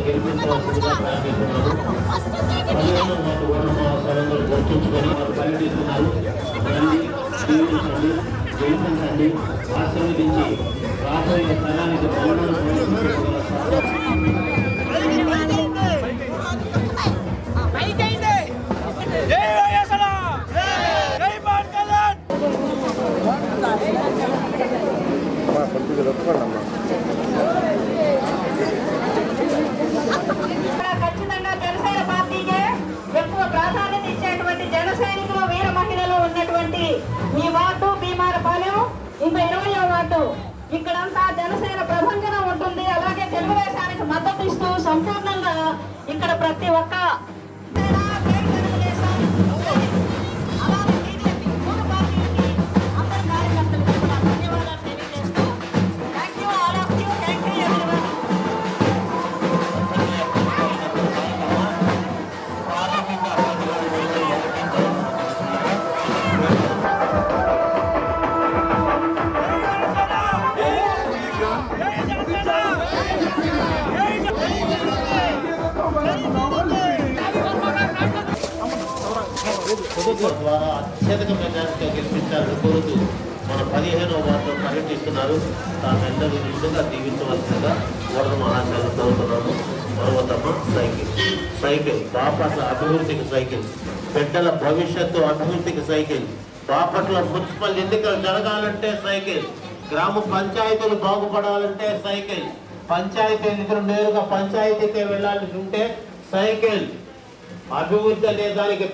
గెలిపించవలసిందిగా ప్రారంభిస్తున్నాము. 15వ ward voter మహాశయులందరూ గుర్తుంచుకొని పర్యటిస్తున్నారు. దీవించండి, గెలిపించండి, ఆశీర్వదించి రాబోయే తరానికి ఖచ్చితంగా జనసేన పార్టీకే ఎక్కువ ప్రాధాన్యత ఇచ్చేటువంటి జన సైనికులు వీర మహిళలు ఉన్నటువంటి ఈ వార్డు భీమారపాలెం, ఇంకా 20వ వార్డు ఇక్కడంతా జనసేన ప్రభంజనం ఉంటుంది. అలాగే తెలుగుదేశానికి మద్దతు ఇస్తూ సంపూర్ణంగా ఇక్కడ ప్రతి ఒక్క ద్వారా అత్యధిక మెజారిటీగా గెలిపించాలని కోరుతూ మన 15వ వార్డులో పర్యటిస్తున్నారు. తామెందరూ నిండుగా దీవించవలసిందిగా ఓటర్ మహాశయులు కోరుతున్నాము. పర్వతమ్మ సైకిల్ బాపట్ల అభివృద్ధికి సైకిల్, బిడ్డల భవిష్యత్తు అభివృద్ధికి సైకిల్, బాపట్ల మున్సిపల్ ఎన్నికలు జరగాలంటే సైకిల్, గ్రామ పంచాయతీలు బాగుపడాలంటే సైకిల్, పంచాయతీ ఎన్నికలు నేరుగా పంచాయతీకే వెళ్ళాల్సి ఉంటే సైకిల్, అభివృద్ధి అనే దానికి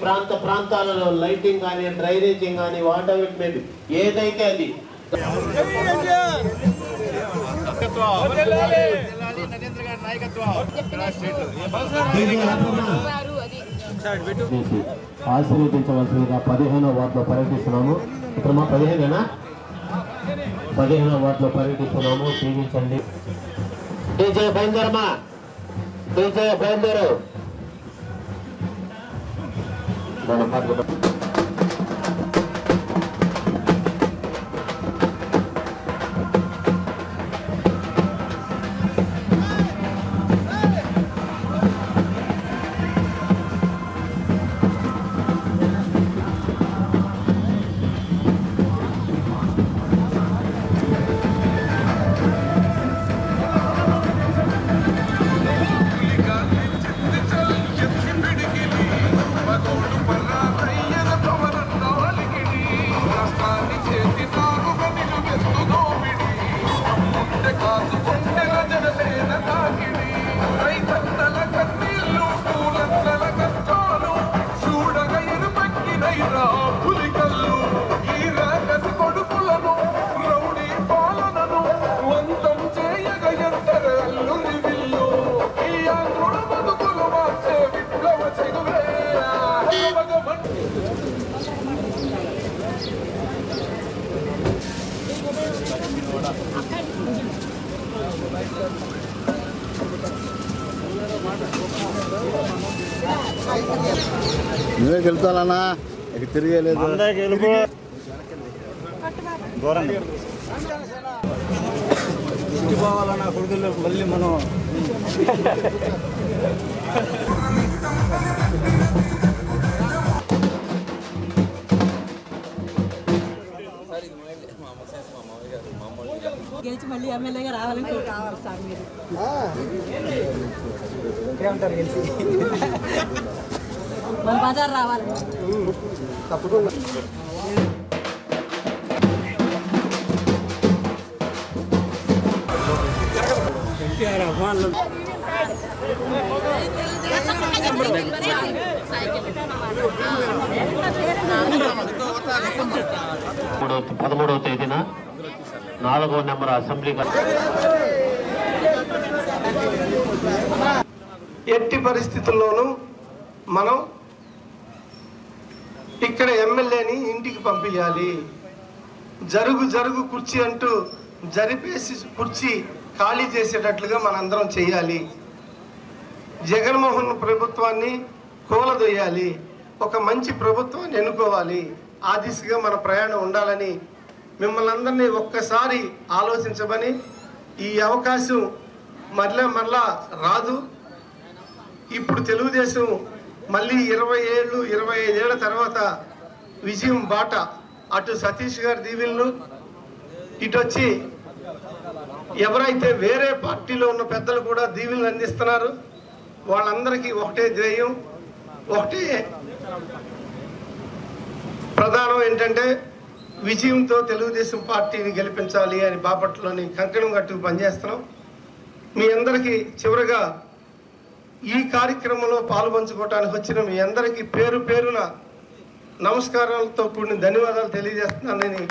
ప్రాంతాలలో లైటింగ్ కానీ డ్రైనేజింగ్ కానీ వాటర్ మేబీ ఏదైతే అది ఆశీర్వదించవలసిందిగా 15వ వార్డులో పర్యటిస్తున్నాము. ఇక్కడ మా 15వ వార్డులో పర్యటిస్తున్నాము. దీవించండి. డీజే బయలుదేరమా, డీజే బయలుదేరు. నువ్వే గెలుతాలన్నా, ఇక తిరిగేలేదు. పోవాలన్నా కొడుకుల్లో మళ్ళీ మనం గెలిచి మళ్ళీ ఎమ్మెల్యేగా రావాలని కావాలి సార్. మీరు ఏమంటారు గెలిచి మన బజార్ రావాలి తప్పకుండా. పదమూడవ తేదీన 4వ నెంబర్ అసెంబ్లీ ఎట్టి పరిస్థితుల్లోనూ మనం ఇక్కడ ఎమ్మెల్యేని ఇంటికి పంపించాలి. జరుగు కుర్చీ అంటూ జరిపేసి కుర్చీ ఖాళీ చేసేటట్లుగా మనందరం చేయాలి. జగన్మోహన్ ప్రభుత్వాన్ని కూలదొయ్యాలి. ఒక మంచి ప్రభుత్వాన్ని ఎన్నుకోవాలి. ఆ దిశగా మన ప్రయాణం ఉండాలని మిమ్మల్ని అందరినీ ఒక్కసారి ఆలోచించమని, ఈ అవకాశం మరలా రాదు, ఇప్పుడు తెలుగుదేశం మళ్ళీ 20 ఏళ్ళు 25 ఏళ్ల తర్వాత విజయం బాట, అటు సతీష్ గారి దీవెనలు, ఇటు వచ్చి ఎవరైతే వేరే పార్టీలో ఉన్న పెద్దలు కూడా దీవెనలు అందిస్తున్నారు. వాళ్ళందరికీ ఒకటే ధ్యేయం, ఒకటే ప్రధానం ఏంటంటే విజయంతో తెలుగుదేశం పార్టీని గెలిపించాలి అని బాపట్లోని కంకణం కట్టుకు పనిచేస్తున్నాం. మీ అందరికీ చివరగా ఈ కార్యక్రమంలో పాల్పంచుకోవడానికి వచ్చిన మీ అందరికీ పేరు పేరున నమస్కారాలతో కూడిన ధన్యవాదాలు తెలియజేస్తున్నానని